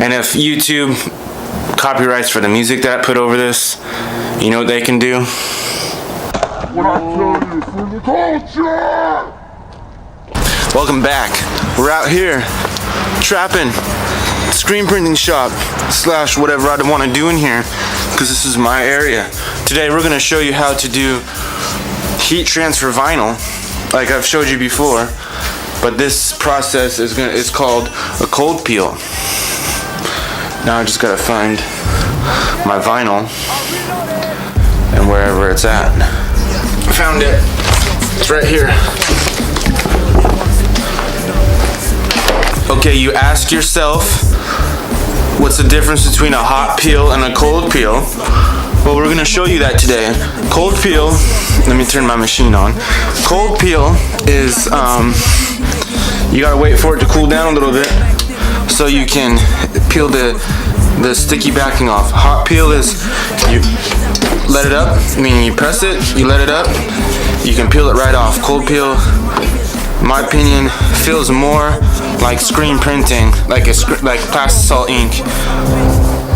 And if YouTube copyrights for the music that I put over this, you know what they can do? What I tell you for the culture! Welcome back. We're out here trapping, screen printing shop / whatever I want to do in here, because this is my area. Today we're going to show you how to do heat transfer vinyl, like I've showed you before, but this process is called a cold peel. Now I just gotta find my vinyl and wherever it's at. Found it. It's right here. Okay, you ask yourself, what's the difference between a hot peel and a cold peel? Well, we're gonna show you that today. Cold peel, let me turn my machine on. Cold peel is, you gotta wait for it to cool down a little bit so you can peel the sticky backing off. Hot peel is, you let it up, meaning you press it, you let it up, you can peel it right off. Cold peel, in my opinion, feels more like screen printing, like plastisol ink,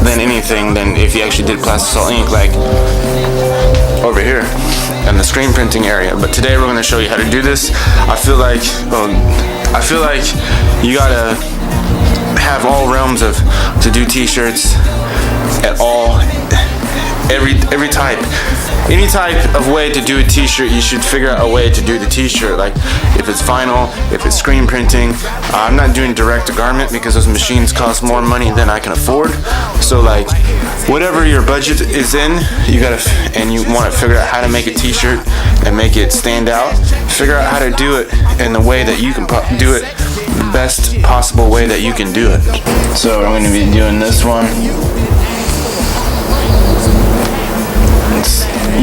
than anything, than if you actually did plastisol ink, like over here in the screen printing area. But today we're going to show you how to do this. I feel like you gotta have all realms to do t-shirts at all, every type. Any type of way to do a t-shirt, you should figure out a way to do the t-shirt. Like if it's vinyl, if it's screen printing. I'm not doing direct to garment because those machines cost more money than I can afford. So like whatever your budget is in, you want to figure out how to make a t-shirt and make it stand out. Figure out how to do it in the way that you can do it the best possible way that you can do it. So I'm going to be doing this one.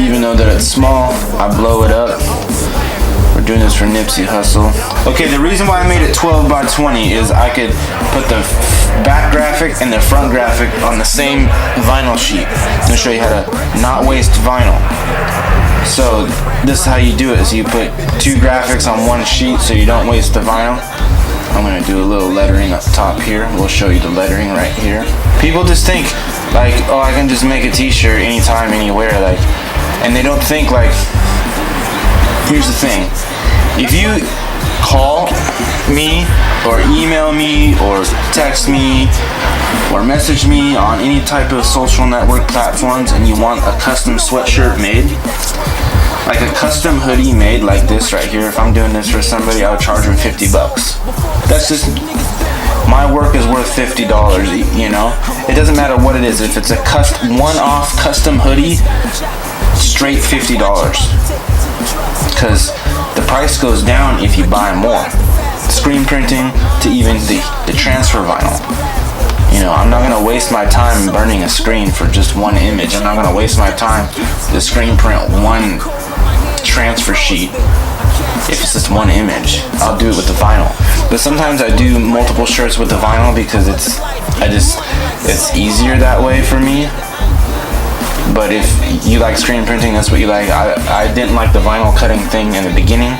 Even though that it's small, I blow it up. We're doing this for Nipsey Hussle. Okay, the reason why I made it 12 by 20 is I could put the back graphic and the front graphic on the same vinyl sheet. I'm going to show you how to not waste vinyl. So this is how you do it, is you put two graphics on one sheet so you don't waste the vinyl. I'm going to do a little lettering up top here. We'll show you the lettering right here. People just think like, oh, I can just make a t-shirt anytime, anywhere, like, and they don't think like, here's the thing. If you call me or email me or text me or message me on any type of social network platforms and you want a custom sweatshirt made, like a custom hoodie made like this right here, if I'm doing this for somebody, I would charge them $50. That's just, my work is worth $50, you know? It doesn't matter what it is. If it's a one-off custom hoodie, straight $50. Because the price goes down if you buy more. Screen printing to even the transfer vinyl. You know, I'm not gonna waste my time burning a screen for just one image. I'm not gonna waste my time to screen print one transfer sheet if it's just one image. I'll do it with the vinyl. But sometimes I do multiple shirts with the vinyl because it's easier that way for me. But if you like screen printing, that's what you like. I didn't like the vinyl cutting thing in the beginning.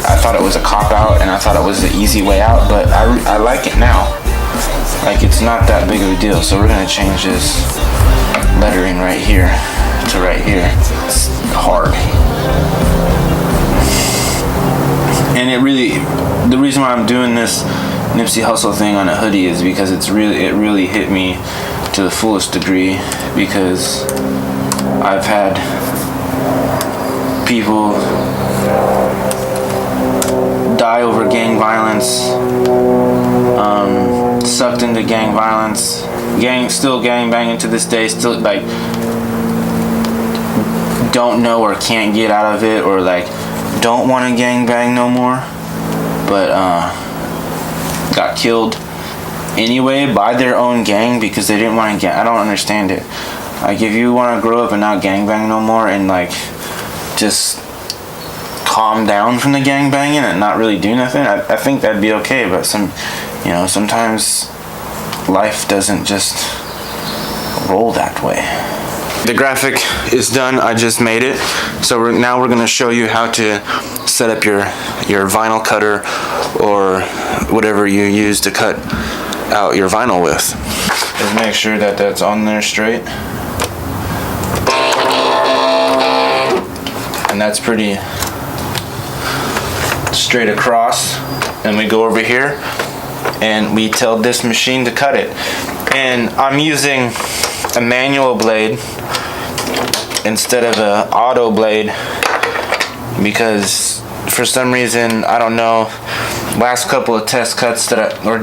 I thought it was a cop-out and I thought it was the easy way out, but I like it now. Like, it's not that big of a deal. So we're gonna change this lettering right here to right here. It's hard. And the reason why I'm doing this Nipsey Hussle thing on a hoodie is because it really hit me to the fullest degree, because I've had people die over gang violence, sucked into gang violence, still gang banging to this day, still like don't know or can't get out of it, or like don't want to gang bang no more, but got killed anyway by their own gang because they didn't want to gang. I don't understand it. Like, if you want to grow up and not gang bang no more and like just calm down from the gang banging and not really do nothing, I think that'd be okay. But sometimes life doesn't just roll that way. The graphic is done. I just made it. So now we're going to show you how to set up your vinyl cutter or whatever you use to cut out your vinyl with. Just make sure that that's on there straight. And that's pretty straight across. And we go over here and we tell this machine to cut it. And I'm using a manual blade instead of an auto blade because for some reason, I don't know, last couple of test cuts or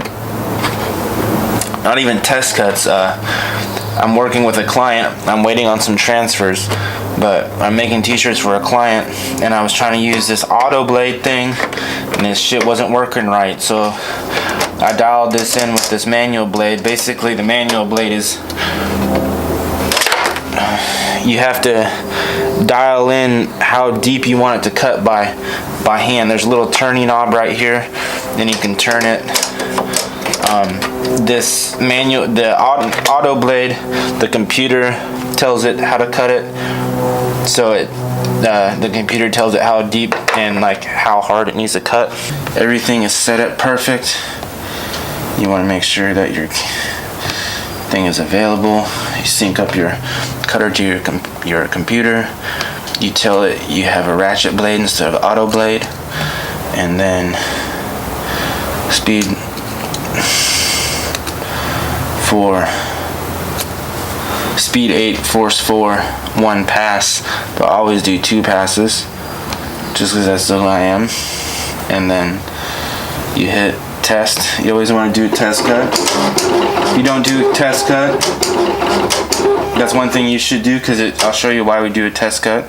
not even test cuts, I'm working with a client, I'm waiting on some transfers, but I'm making t-shirts for a client and I was trying to use this auto blade thing and this shit wasn't working right, so I dialed this in with this manual blade. Basically the manual blade is you have to dial in how deep you want it to cut by hand. There's a little turning knob right here, then you can turn it. This manual, the auto blade, the computer tells it how to cut it, so the computer tells it how deep and like how hard it needs to cut. Everything is set up perfect. You want to make sure that your thing is available. You sync up your cutter to your computer. You tell it you have a ratchet blade instead of auto blade, and then speed 4, speed 8, force 4, 1 pass, but I always do 2 passes just because that's who I am. And then you hit test. You always want to do a test cut. If you don't do a test cut, that's one thing you should do, because I'll show you why we do a test cut.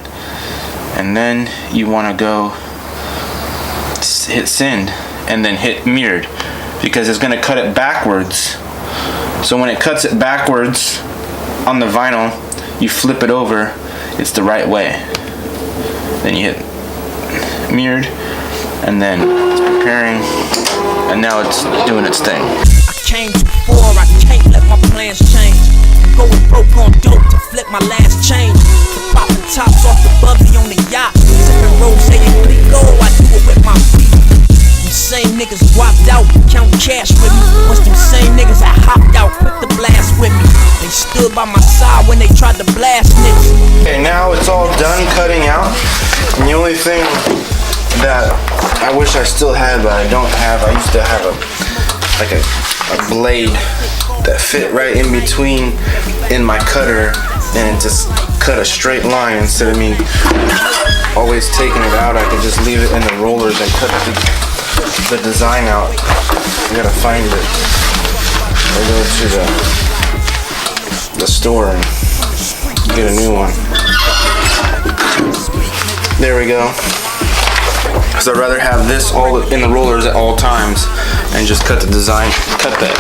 And then you want to go hit send and then hit mirrored, because it's going to cut it backwards. So when it cuts it backwards on the vinyl, you flip it over, it's the right way. Then you hit mirrored, and then it's preparing, and now it's doing its thing. I came before, I can't let my plans change. I'm going broke on dope to flip my last change. The popping tops off the bubbly on the yacht. Sipping rose and Clico, I do it with my feet. Them same niggas walked out, count cash with me. Once them same niggas that hopped out, quick to blast with me. They stood by my side when they tried to blast niggas. Okay, now it's all done cutting out. And the only thing that I wish I still had, but I don't have, I used to have a blade that fit right in between in my cutter, and it just cut a straight line. Instead of me always taking it out, I could just leave it in the rollers and cut the design out. I gotta find it. I go to the store and get a new one. There we go. Because I'd rather have this all in the rollers at all times and just cut the design, cut the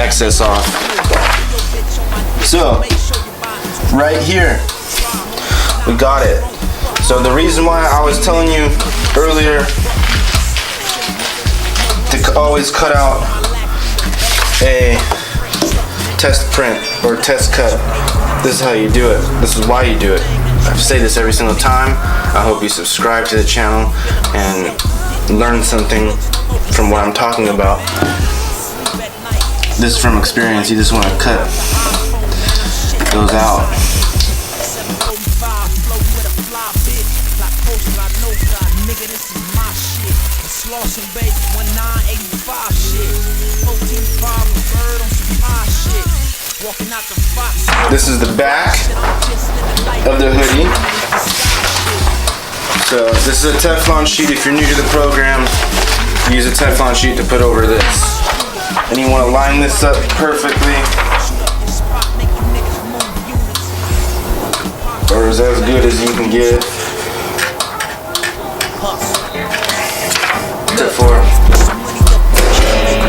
excess off. So, right here, we got it. So the reason why I was telling you earlier to always cut out a test print or test cut, this is how you do it. This is why you do it. I say this every single time. I hope you subscribe to the channel and learn something from what I'm talking about. This is from experience. You just want to cut those out. This is the back of the hoodie. So this is a Teflon sheet. If you're new to the program, use a Teflon sheet to put over this. And you want to line this up perfectly, or as good as you can get for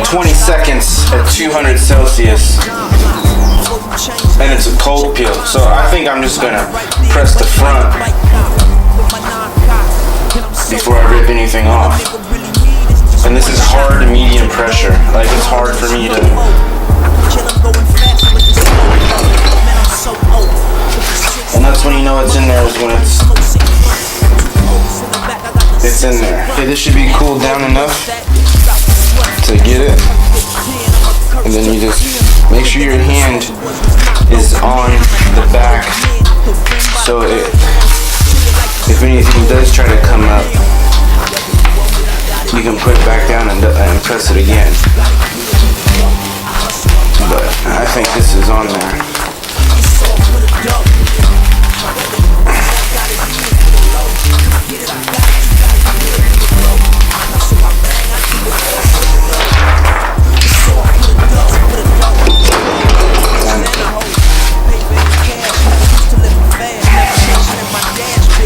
20 seconds at 200 Celsius. And it's a cold peel, so I think I'm just gonna press the front before I rip anything off. And this is hard to medium pressure. Like, it's hard for me to. And that's when you know it's in there, is when it's in there. Okay, this should be cooled down enough to get it. And then you just make sure your hand is on the back, so if anything does try to come up, you can put it back down and press it again. But I think this is on there.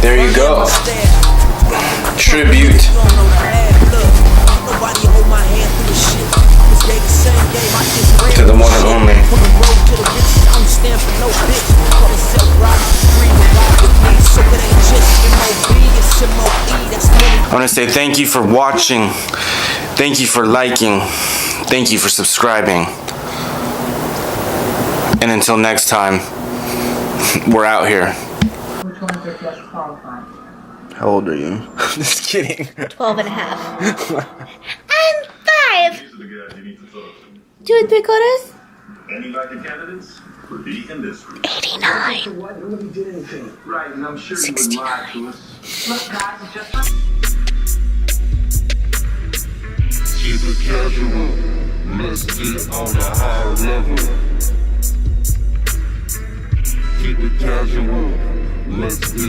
There you go. Tribute to the one and only. I want to say thank you for watching. Thank you for liking. Thank you for subscribing. And until next time, we're out here. Which one of your feels qualified? How old are you? Just kidding. 12 and a half. I'm 5. 2 and 3 quarters. Any likely candidates would be in this room. 89. What? Nobody did anything. Right, and I'm sure you would lie to us. Look, guys, it's just Keep it casual. Let's get on the high level. Keep it casual. Let's get